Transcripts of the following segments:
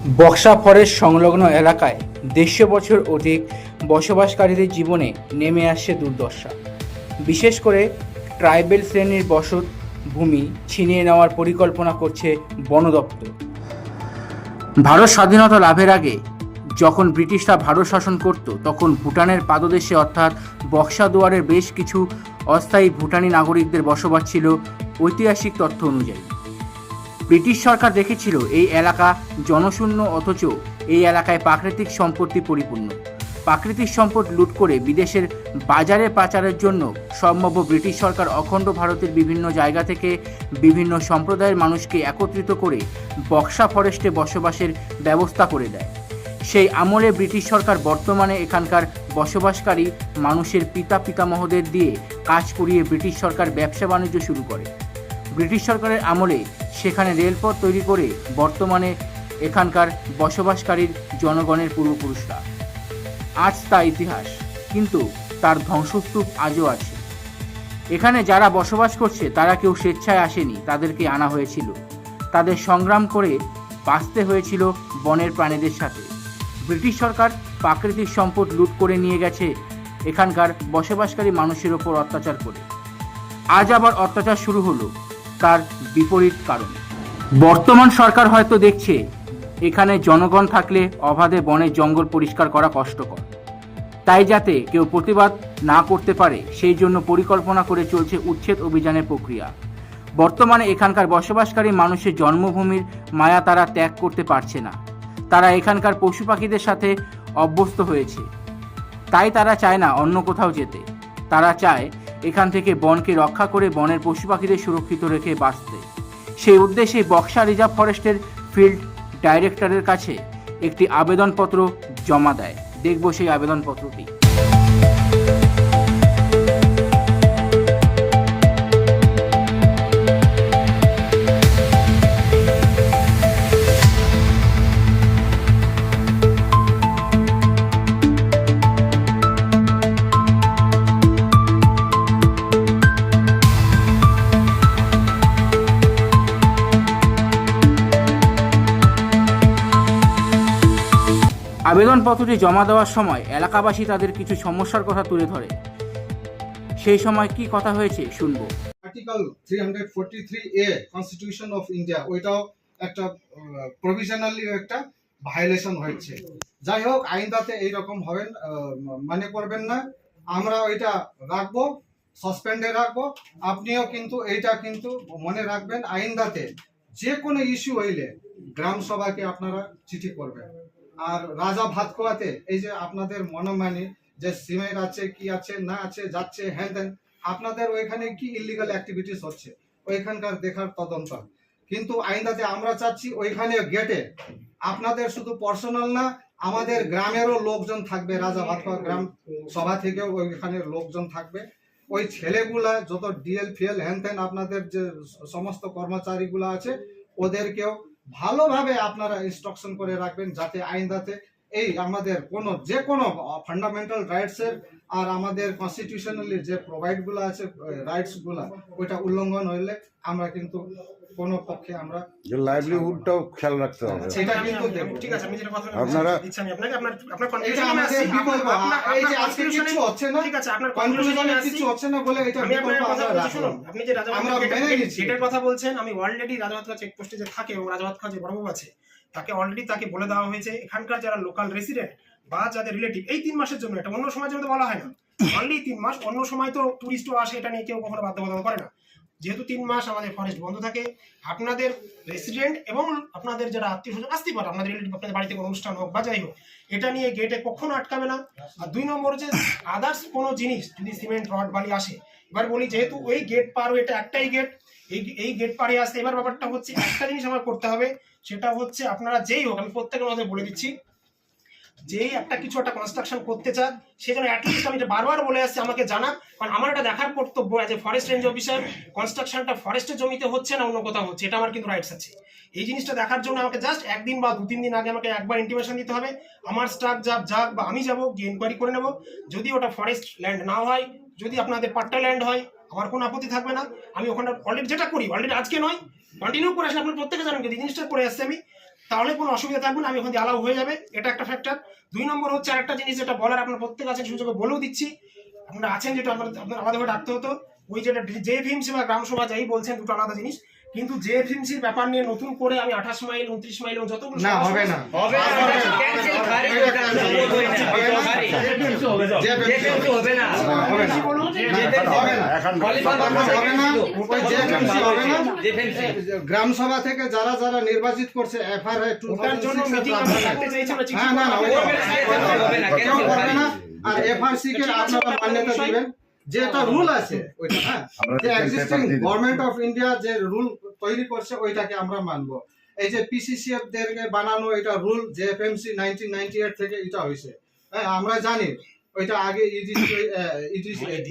Buxa forest সংলগ্ন এলাকায় 150 বছর অধিক বসবাসকারীদের জীবনে নেমে আসছে দুর্দশা। বিশেষ করে ট্রাইবেল শ্রেণীর বসত ভূমি ছিনিয়ে নেওয়ার পরিকল্পনা করছে বন দপ্তর। ভারত স্বাধীনতা লাভের আগে যখন ব্রিটিশরা ভারত শাসন করত, তখন ভুটানের পাদদেশে অর্থাৎ বক্সা দুয়ারের বেশ কিছু অস্থায়ী ভুটানি নাগরিকদের বসবাস ছিল। ঐতিহাসিক তথ্য অনুযায়ী ব্রিটিশ সরকার দেখেছিল এই এলাকা জনশূন্য, অথচ এই এলাকায় প্রাকৃতিক সম্পত্তি পরিপূর্ণ। প্রাকৃতিক সম্পদ লুট করে বিদেশের বাজারে পাচারের জন্য সম্ভাব্য ব্রিটিশ সরকার অখণ্ড ভারতের বিভিন্ন জায়গা থেকে বিভিন্ন সম্প্রদায়ের মানুষকে একত্রিত করে বক্সা ফরেস্টে বসবাসের ব্যবস্থা করে দেয়। সেই আমলে ব্রিটিশ সরকার বর্তমানে এখানকার বসবাসকারী মানুষের পিতামহদের দিয়ে কাজ করিয়ে ব্রিটিশ সরকার ব্যবসা বাণিজ্য শুরু করে। ব্রিটিশ সরকারের আমলে সেখানে রেলপথ তৈরি করে বর্তমানে এখানকার বসবাসকারীর জনগণের পূর্বপুরুষরা। আজ তা ইতিহাস, কিন্তু তার ধ্বংসস্তূপ আজও আছে। এখানে যারা বসবাস করছে তারা কেউ স্বেচ্ছায় আসেনি, তাদেরকে আনা হয়েছিল। তাদের সংগ্রাম করে বাঁচতে হয়েছিল বনের প্রাণীদের সাথে। ব্রিটিশ সরকার প্রাকৃতিক সম্পদ লুট করে নিয়ে গেছে এখানকার বসবাসকারী মানুষের ওপর অত্যাচার করে। আজ আবার অত্যাচার শুরু হলো তার বিপরীত কারণে। বর্তমান সরকার হয়তো দেখছে এখানে জনগণ থাকলে অবাধে বনের জঙ্গল পরিষ্কার করা কষ্টকর, তাই যাতে কেউ প্রতিবাদ না করতে পারে সেই জন্য পরিকল্পনা করে চলছে উচ্ছেদ অভিযানের প্রক্রিয়া। বর্তমানে এখানকার বসবাসকারী মানুষের জন্মভূমির মায়া তারা ত্যাগ করতে পারছে না। তারা এখানকার পশু পাখিদের সাথে অভ্যস্ত হয়েছে, তাই তারা চায় না অন্য কোথাও যেতে। তারা চায় এখান থেকে বনকে রক্ষা করে বনের পশু পাখিদের সুরক্ষিত রেখে বাঁচতে। সেই উদ্দেশ্যে বক্সা রিজার্ভ ফরেস্টের ফিল্ড ডাইরেক্টরের কাছে একটি আবেদনপত্র জমা দেয়। দেখব সেই আবেদনপত্রটি। আবেদনপত্রটি জমা দেওয়ার সময় এলাকাবাসী তাদের কিছু সমস্যার কথা তুলে ধরে। সেই সময় কি কথা হয়েছে শুনবো। Article 343A constitution of India, ওইটাও একটা প্রভিশনালি একটা ভায়োলেশন হয়েছে। যাই হোক, আইনদাতে এইরকম হবেন মানে করবেন না। আমরা ওইটা রাখবো, সাসপেন্ডে রাখবো। আপনিও কিন্তু এইটা কিন্তু মনে রাখবেন, আইনদাতে যে কোনো ইস্যু হইলে গ্রাম সভাকে আপনারা চিঠি করবেন। আর রাজা ভাতখোয়াতে এই যে আপনাদের মনোমানি যে সিমেন্ট আছে কি আছে না আছে যাচ্ছে হ্যান দেন, আপনাদের ওইখানে কি ইলিগাল অ্যাক্টিভিটিস হচ্ছে ওইখানকার দেখার তদন্ত। কিন্তু আইনদাতে আমরা চাচ্ছি ওইখানে গেটে আপনাদের শুধু পার্সোনাল না, আমাদের গ্রামেরও লোকজন থাকবে। রাজা ভাতখোয়া গ্রাম সভা থেকেও ওইখানে লোকজন থাকবে। ওই ছেলেগুলা যত ডিএল ফিএল হ্যান ত্যান আপনাদের যে সমস্ত কর্মচারীগুলো আছে ওদেরকেও ভালোভাবে আপনারা ইনস্ট্রাকশন করে রাখবেন, যাতে আইনদাতে এই আমাদের কোনো যে কোনো ফান্ডামেন্টাল রাইটসের আর আমাদের কনস্টিটিউশনালি যে প্রোভাইডগুলো আছে রাইটসগুলো, ওইটা উল্লঙ্ঘন হইলে আমরা কিন্তু কোনো পক্ষে আমরা লাইভলিহুডটাও খেয়াল রাখতে হবে। সেটা কিন্তু দেখব। ঠিক আছে, আমি যেটা কথা আপনারা দিচ্ছি আমি আপনাকে আপনার এটা আমাদের বিকল্প। এই যে আজকে কিছু হচ্ছে না, ঠিক আছে, আপনার কনক্লুশনে কিছু হচ্ছে না বলে এটা আমি বিকল্প আপনার কথা আমরা বলছি। শুনুন, রাখলাম। আপনি যে আমরা মেনে নিচ্ছি গেটের কথা বলছেন, আমি অলরেডি রাজাভাতখাল চেকপোস্টে যে থাকে এবং রাজাভাতখাল যে বড়বাবু আছে তাকে অলরেডি তাকে বলে দেওয়া হয়েছে এখানকার যারা লোকাল রেসিডেন্ট বা যাদের রিলেটিভ এই 3 মাসের জন্য, এটা অন্য সময়ের জন্য বলা হয় না, অনলি 3 মাস। অন্য সময় তো টুরিস্টও আসে, এটা নিয়ে কেউ কখনো বাধ্যবাধকতা করে না। যেহেতু 3 মাস আমাদের ফরেস্ট বন্ধ থাকে, আপনাদের রেসিডেন্ট এবং আপনাদের যারা আত্মীয় স্বজন আসতে পারে, আপনাদের রিলেটিভ আপনাদের বাড়িতে কোনো অনুষ্ঠান হোক বা যাই হোক, এটা নিয়ে গেটে কখনো আটকাবে না। আর 2 নম্বর যে আদার্স কোনো জিনিস যদি সিমেন্ট রড বালি আসে, এবার বলি যেহেতু ওই গেট পার, এটা একটাই গেট, এই গেট পারে আসতে এবার ব্যাপারটা হচ্ছে একটা জিনিস আমার করতে হবে, সেটা হচ্ছে আপনারা যেই হোক, আমি প্রত্যেকের মধ্যে বলে দিচ্ছি, যেই একটা কিছু একটা কনস্ট্রাকশন করতে চান সেজন্য অ্যাটলিস্ট আমি বারবার বলে আসছি আমাকে জানা, কারণ আমার এটা দেখার কর্তব্য as a forest range officer, কনস্ট্রাকশনটা ফরেস্টের জমিতে হচ্ছে না অন্য কোথাও হচ্ছে, এটা আমার কিন্তু রাইটস আছে। এই জিনিসটা দেখার জন্য আমাকে জাস্ট 1 দিন বা 2-3 দিন আগে আমাকে একবার ইন্টিমেশন দিতে হবে। আমার স্টাফ যাক বা আমি যাবো গিয়ে ইনকোয়ারি করে নেব। যদি ওটা ফরেস্ট ল্যান্ড না হয়, যদি আপনাদের পাট্টা ল্যান্ড হয়, আমার কোনো আপত্তি থাকবে না। আমি ওখানে অলরেডি যেটা করি, অলরেডি আজকে নয়, কন্টিনিউ করে আসলে আপনার প্রত্যেকে জানেন, যদি জিনিসটা করে আসছে আমি তাহলে কোনো অসুবিধা থাকবে না, আমি ওখানে অ্যালাউ হয়ে যাবে, এটা একটা ফ্যাক্টর। 2 নম্বর হচ্ছে আরেকটা জিনিস যেটা বলার, আপনার প্রত্যেক আছেন সুযোগে বলেও দিচ্ছি, আপনারা আছেন যেটা আপনার আলাদা করে ডাকতে হতো, ওই যেটা জেএফএমসি বা গ্রাম সভা যাই বলছেন, দুটো আলাদা জিনিস। কিন্তু জেএফএমসির ব্যাপার নিয়ে নতুন করে আমি 28 মাইল 29 মাইল এবং যতগুলো না হবে না গ্রাম সভা থেকে যারা যারা নির্বাচিত করছে এফআরআই ওটার জন্য মিটিং আমরা ডাকতে চাইছি, আমরা চিঠি আর এফআরসি কে আপনারা মান্যতা দিবেন, যেটা রুল আছে ওইটা, হ্যাঁ, যে এক্সিস্টিং গভর্নমেন্ট অফ ইন্ডিয়া যে রুল তৈরি করছে ওইটাকে আমরা মানবো। এই যে পিসিসিএফ দেরকে বানানো এটা রুল জেএফএমসি 1998 থেকে এটা হয়েছে, হ্যাঁ আমরা জানি ওইটা আগে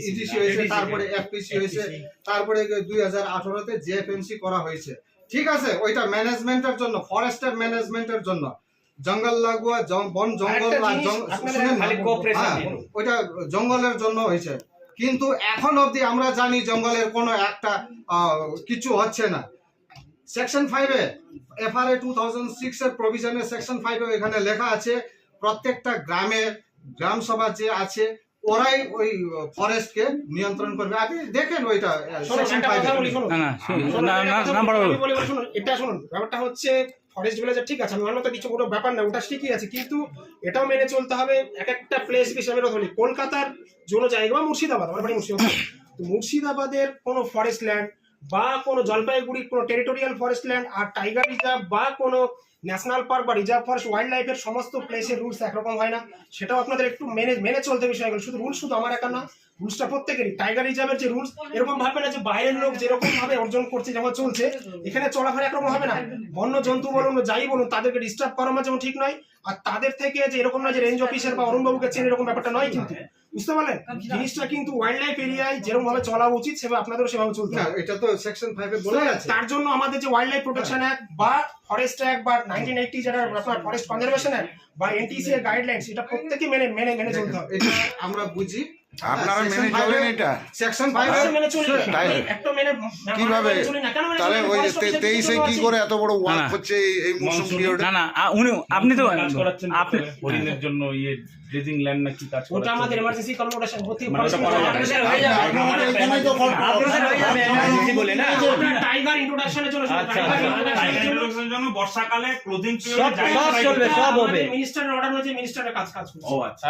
ইডিসি হয়েছে, তারপরে এফপিসি হয়েছে, তারপরে 2018 তে জেএফএমসি করা হয়েছে, ঠিক আছে। ওইটা ম্যানেজমেন্টের জন্য, ফরেস্টের ম্যানেজমেন্টের জন্য, জঙ্গল লাগোয়া বন জঙ্গল ওইটা জঙ্গলের জন্য হয়েছে। কিন্তু এখন অবধি আমরা জানি জঙ্গলের কোনো একটা কিছু হচ্ছে না। সেকশন 5 এ এফআরএ 2006 এর প্রভিশনে সেকশন 5 এ এখানে লেখা আছে প্রত্যেকটা গ্রাম সভা যে আছে ওরাই ওই ফরেস্ট কে নিয়ন্ত্রণ করবে। আপনি দেখেন ওইটা সেকশন 5 এটা শুনুন, ব্যাপারটা হচ্ছে ফরেস্ট ভিলেজ ঠিক আছে, আমি অন্য তো কিছু কোনো ব্যাপার না, ওটা ঠিকই আছে, কিন্তু এটাও মেনে চলতে হবে। এক একটা প্লেস হিসেবে ধরি কলকাতার জন্য জায়গা বা মুর্শিদাবাদ, আমার বাড়ি মুর্শিদাবাদ, তো মুর্শিদাবাদের কোনো ফরেস্ট ল্যান্ড বা কোনো জলপাইগুড়ির কোনো টেরিটোরিয়াল ফরেস্ট ল্যান্ড আর টাইগার রিজার্ভ বা কোনো ন্যাশনাল পার্ক বা রিজার্ভ ফরেস্ট ওয়াইল্ড লাইফের সমস্ত প্লেসের রুলস একরকম হয় না, সেটাও আপনাদের একটু মেনে চলতে বিষয়গুলো। শুধু রুলস শুধু আমার একা না, রুলসটা প্রত্যেকেরই। টাইগার রিজার্ভের যে রুলস এরকম ভাবে না যে বাইরের লোক যেরকম ভাবে অর্জন করছে যেমন চলছে এখানে চলাফেরা একরকম হবে না। বন্য জন্তু বলুন যাই বলুন তাদেরকে ডিস্টার্ব করা আমার যেমন ঠিক নয়, আর তাদের থেকে যে এরকম না যে রেঞ্জ অফিসার বা অরুণবাবুকে চেনে এরকম ব্যাপারটা নয়, কিন্তু বুঝতে পারলেন জিনিসটা কিন্তু ওয়াইল্ড লাইফ এরিয়ায় যেরকম ভাবে চলা উচিত সেভাবে আপনাদেরও সেভাবে চলতে হবে। এটা তো সেকশন 5 এ বলা আছে। তার জন্য আমাদের যে ওয়াইল্ড লাইফ প্রোটেকশন অ্যাক্ট বা ফরেস্ট অ্যাক্ট বা 1980 যেটা আপনার ফরেস্ট কনজারভেশন অ্যাক্ট বা এনটিসি এর গাইডলাইনস, এটা প্রত্যেককে মেনে চলতে হবে। এটা আমরা বুঝি, আপনারা মেনে চলেন এটা সেকশন 5 এ মেনে চলি, একটা মেনে কিভাবে? তাহলে ওই 23 এ কি করে এত বড় ওয়ার্ক হচ্ছে এই মৌসুম পিরিয়ডে? না উনি আপনি তো কাজ করাচ্ছেন আপনি হরিণের জন্য ইয়ে ড্রেজিং ল্যান্ড নাকি কাজ করাচ্ছেন? ওটা আমাদের এমার্জেন্সি কনভোকেশন হতে মানে ওটা করা যাবে। আপনার টাইগার ইন্ট্রোডাকশনের জন্য টাইগার ইন্ট্রোডাকশনের জন্য বর্ষাকালে ক্লোজিং পিরিয়ডে মিনিস্টারের অর্ডার হয়েছে, মিনিস্টারের কাজ করছে। ও আচ্ছা,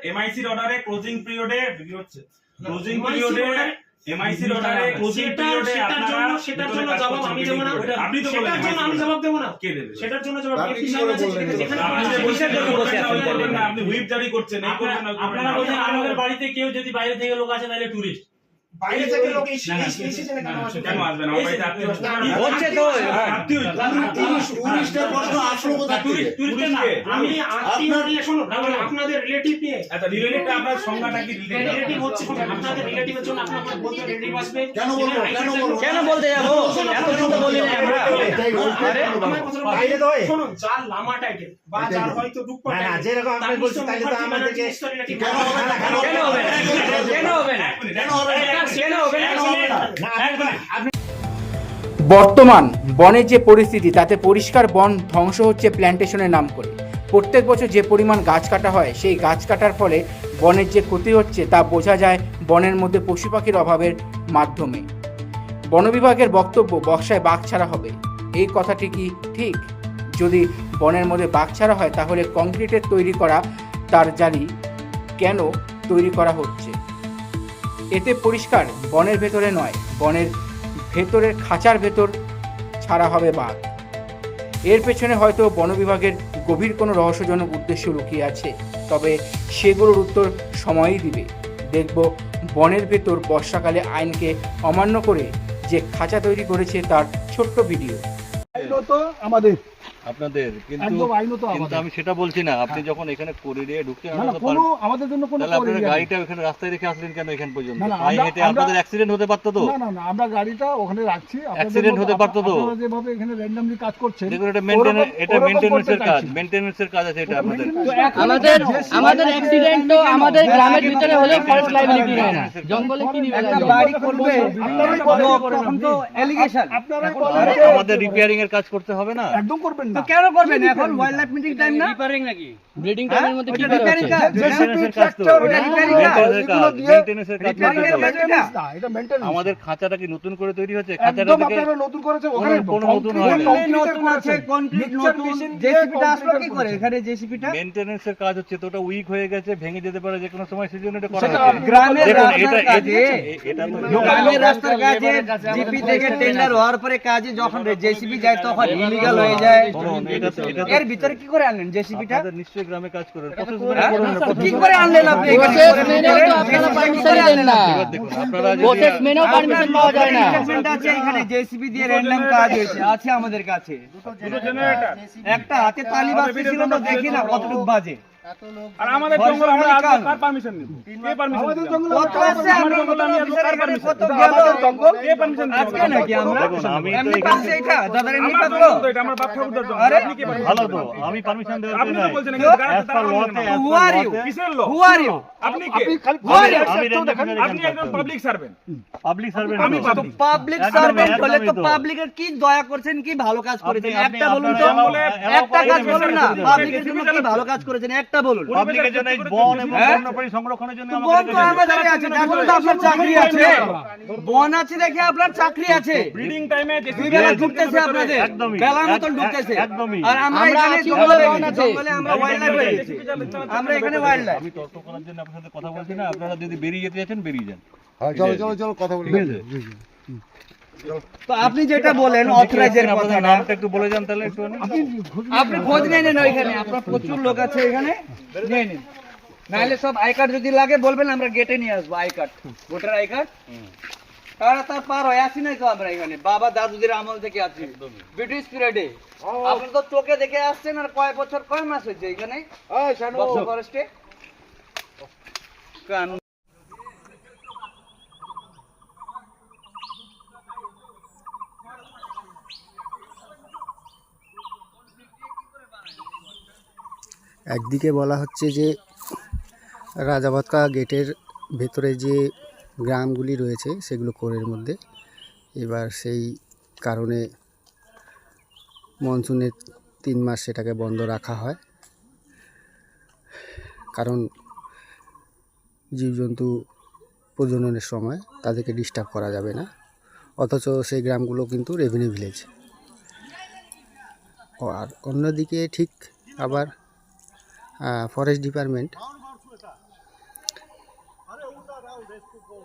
এমআইসির অর্ডারে ক্লোজিং পিরিয়ডে হচ্ছে, ক্লোজিং পিরিয়ডে এমআইসির অর্ডারে ক্লোজিং পিরিয়ডে আপনারা সেটার জন্য জবাব আমি দেব না, আপনি তো বলেন সেটার জন্য আমি জবাব দেব না, কে দেবে? সেটার জন্য জবাব ডিপি সাহেব আছে, যেখানে আপনি হুইপ জারি করছেন, এই করবেন না। আপনারা বলছেন আমাদের বাড়িতে কেউ যদি বাইরে থেকে লোক আসে তাহলে টুরিস্ট, বাইরে থেকে লোক এই সিজনে কেন আসবে? কেন আসবে না? আমার বাড়িতে আত্মীয় হচ্ছে তো টুরিস্টের প্রশ্ন আসলো কোথা থেকে? টুরিস্ট না, আমি আত্মীয় নিয়ে শুনুন, আপনাদের রিলেটিভ নিয়ে, আচ্ছা রিলেটিভটা আপনার সংখ্যাটা কি? রিলেটিভ হচ্ছে আপনাদের রিলেটিভের জন্য আপনারা বলতে রিলেটিভ আসবে, কেন বলবো? কেন বলতে যাবো? এত কথা বলি না আমরা। আরে আমার কথা বাইরে তো শুনুন, যার লামা টাইটেল বা যার হয়তো দুঃখ না যেরকম আপনি বলছেন তাহলে তো আমাদেরকে কেন হবে না? কেন হবে না? কেন হবে না? কেন হবে না? কেন হবে না? বর্তমান বনের যে পরিস্থিতি তাতে পরিষ্কার বন ধ্বংস হচ্ছে প্ল্যান্টেশনের নাম করে। প্রত্যেক বছর যে পরিমাণ গাছ কাটা হয় সেই গাছ কাটার ফলে বনের যে ক্ষতি হচ্ছে তা বোঝা যায় বনের মধ্যে পশু পাখির অভাবের মাধ্যমে। বন বিভাগের বক্তব্য বক্সায় বাঘ ছাড়া হবে, এই কথাটি কি ঠিক? যদি বনের মধ্যে বাঘ ছাড়া হয় তাহলে কংক্রিটের তৈরি করা তার জালি কেন তৈরি করা হচ্ছে? এতে পরিষ্কার বনের ভেতরে নয়, বনের ভেতরের খাঁচার ভেতর ছাড়া হবে বাঘ। এর পেছনে হয়তো বন বিভাগের গভীর কোনো রহস্যজনক উদ্দেশ্য লুকিয়ে আছে, তবে সেগুলোর উত্তর সময়ই দিবে। দেখব বনের ভেতর বর্ষাকালে আইনকে অমান্য করে যে খাঁচা তৈরি করেছে তার ছোট্ট ভিডিও। আইনত আমাদের আপনাদের, কিন্তু একদম আইনত কিন্তু আমাদের। আমি সেটা বলছি না। আপনি যখন এখানে করিডোরে ঢুকছেন, না না কোনো আমাদের জন্য কোনো তাহলে আপনারা corridor নেই। গাড়িটা এখানে রাস্তায় রেখে আসলেন কেন এখান পর্যন্ত? না, না, পায়ে আমরা- হেঁটে আমরা- আপনাদের অ্যাক্সিডেন্ট হতে পারতো তো। না না না আমরা গাড়িটা ওখানে রাখছি। আপনাদের Accident হতে পারতো তো। আপনারা যেভাবে এখানে র্যান্ডমলি কাজ করছেন, দেখুন, এটা ওরকম মেইনটেনেন্সের করতে কাজ, চাইছি। মেইনটেনেন্সের কাজ আছে এটা আপনাদের। তো এখন আমাদের অ্যাক্সিডেন্ট তো আমাদের গ্রামের ভিতরে হলেও ফরেস্ট লাইবিলিটি হয় না, জঙ্গলে কি নিবে একটা লাগবে? বাড়ি করবে তখন তো এলিগেশন আপনারা বলেন যে আমাদের রিপেয়ারিং এর কাজ করতে হবে না? একদম করবেন না। কেন করবেন এখন? ওয়াইল্ড লাইফ মিটিং টাইম না, রিপেয়ারিং নাকি ব্রিডিং টাইমের মধ্যে কি করে হচ্ছে? মেইনটেনেন্সের কাজ তো, মেইনটেনেন্সের কাজ না এটা মেইনটেনেন্স আমাদের খাঁচাটা কি নতুন করে তৈরি হচ্ছে? খাঁচাটা একদম থেকে আপনারা নতুন করেছে ওখানে কোনো নতুন হয় না। নতুন আছে কনক্রিট নতুন জেসিপিটা আসলো কি করে এখানে জেসিপিটা মেইনটেনেন্সের কাজ হচ্ছে, তো ওটা উইক হয়ে গেছে, ভেঙে যেতে পারে যে কোনো সময়, সেজন্য এটা করা সেটা হচ্ছে। গ্রামের দেখুন, রাস্তার কাজে এটা তো গ্রামের রাস্তার কাজে জিপি থেকে টেন্ডার হওয়ার পরে কাজে যখন জেসিপি যায় তখন ইলিগাল হয়ে যায়। শুনুন, এটা তো এর ভিতরে কি করে আনলেন জেসিপিটা? আপনাদের নিশ্চয়ই গ্রামে কাজ করেন, প্রসেস মেনে করুন না, কি করে আনলেন আপনি? প্রসেস মেনেও তো আপনারা পারমিশন দেন না। এবার দেখুন, আপনারা যদি প্রসেস মেনেও পারমিশন পাওয়া যায় না। স্টেটমেন্ট আছে এখানে জেসিপি দিয়ে র্যান্ডম কাজ হয়েছে, আছে আমাদের কাছে। একটা হাতে তালি বাজছিল তো দেখি না কতটুকু বাজে। আর আমাদের জঙ্গল আমরা আজকে কার পারমিশন নিব? কে পারমিশন আমাদের দিবে? জঙ্গলে কত আছে আমরা কত অফিসার এখানে কত গেল কে পারমিশন দিবে? আজকে নাকি আমরা দেখুন, আমি তো এমনি এখানে- পারছে এটা দাদার এমনি আমার পারলো। জঙ্গল তো এটা, আমার বাপ ঠাকুরদার জঙ্গল। আরে, আপনি কে পারমিশন ভালো দিবেন? তো, আমি পারমিশন দেওয়ার আপনি তো জন্য বলছেন নাই। এখানে As per law তে, as Who per are law you? তে- কিসের লোক? Who are you? আপনি কে? আপনি খালি আমি রেন্ডম আপনি একজন পাবলিক সার্ভেন্ট। Public servant. আমি public। পাবলিক একদমই, সার্ভেন্ট হলে তো একদমই তো। পাবলিকের কি দয়া করছেন, কি ভালো কাজ করেছেন আপনি- একটা বলুন তো। আপনারা একটা কাজ allow বলুন না, করেন, পাবলিকের জন্য কি ভালো কাজ করেছেন একটা বলুন। পাবলিকের জন্য এই বন এবং হ্যাঁ? বন্যপ্রাণী সংরক্ষণের জন্য তো আমাকে বন তো রেখেছেন। আমাদের আছে, এখন তো আপনার চাকরি আছে। বন আছে দেখে আপনার চাকরি আছে। ব্রিডিং টাইমে দুই বেলা ঢুকতেছে আপনাদের, একদমই। বেলা মতন ঢুকতেছে। একদমই। আর আমরা আমরা এখানে আছি জঙ্গলে বলে বন আছে। জঙ্গলে আমরা ওয়াইল্ড লাইফ হয়ে গেছি। আমরা এখানে ওয়াইল্ড লাইফ। আমি তর্ক করার জন্য আপনার সাথে কথা বলছি না, আপনারা যদি বেরিয়ে যেতে চাচ্ছেন বেরিয়ে যান। চলো চলো চলো কথা বলি। ঠিক আছে? তো আপনি যেটা বলেন অথরাইজের আপনাদের কথাটা, নামটা একটু বলে যান তাহলে একটু। আপনি খোঁজ নিয়ে নেন ওইখানে, আপনার প্রচুর লোক আছে এখানে, নিয়ে নিন। নাহলে সব আই কার্ড যদি লাগে বলবেন, আমরা গেটে নিয়ে আসবো I card, voter I card. তার পার হয়ে আসি নাই তো আমরা এখানে, বাবা দাদুদের আমল থেকে আছি, ব্রিটিশ পিরিয়ডে। আপনি তো চোখে দেখে আসছেন, আর কয় বছর কয় মাস হয়েছে এখানে বক্স ফরেস্টে। কানুন একদিকে বলা হচ্ছে যে রাজাভাতকা গেটের ভেতরে যে গ্রামগুলি রয়েছে সেগুলো কোরের মধ্যে, এবার সেই কারণে মনসুনের 3 মাস সেটাকে বন্ধ রাখা হয়, কারণ জীবজন্তু প্রজননের সময় তাদেরকে ডিস্টার্ব করা যাবে না। অথচ সেই গ্রামগুলো কিন্তু রেভিনিউ ভিলেজ। আর অন্যদিকে ঠিক আবার ফরেস্ট ডিপার্টমেন্ট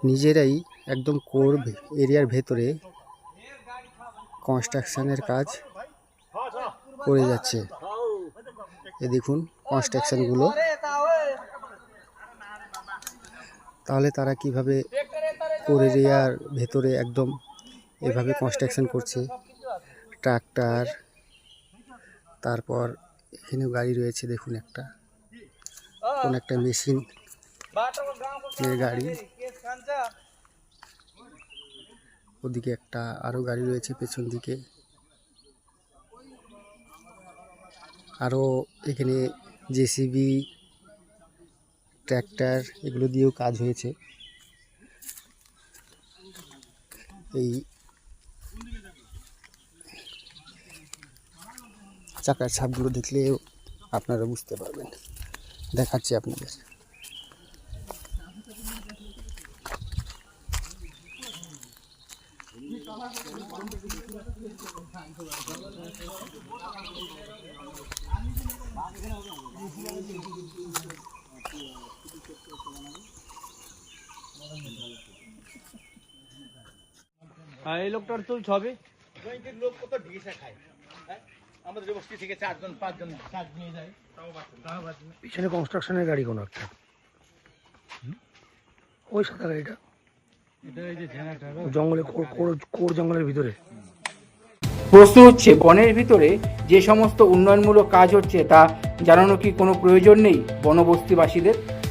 নিজেরাই একদম কোর এরিয়ার ভেতরে কনস্ট্রাকশনের কাজ করে যাচ্ছে। এ দেখুন কনস্ট্রাকশনগুলো, তাহলে তারা কিভাবে কোর এরিয়ার ভেতরে একদম এভাবে কনস্ট্রাকশন করছে। ট্রাক্টর, তারপর এখানেও গাড়ি রয়েছে, দেখুন একটা কোন একটা মেশিন এর গাড়ি, ওদিকে একটা আরো গাড়ি রয়েছে পেছন দিকে, আরো এখানে জেসিবি, ট্র্যাক্টর এগুলো দিয়েও কাজ হয়েছে। এই চাকার ছাপগুলো দেখলে আপনারা বুঝতে পারবেন, দেখাচ্ছি আপনাদের। এই লোকটার তুল ছবি। লোক কত ঢিসা খায়, আমাদের বস্তি থেকে 4জন 5জন কাজ নিয়ে যায়। পিছনে কনস্ট্রাকশনের গাড়ি কোনো একটা, ওই সাদা গাড়িটা জঙ্গলে কোর জঙ্গলের ভিতরে। প্রশ্ন হচ্ছে, বনের ভিতরে যে সমস্ত উন্নয়নমূলক কাজ হচ্ছে তা জানানো কি কোনো প্রয়োজন নেই বনবস্তিবাসীদের?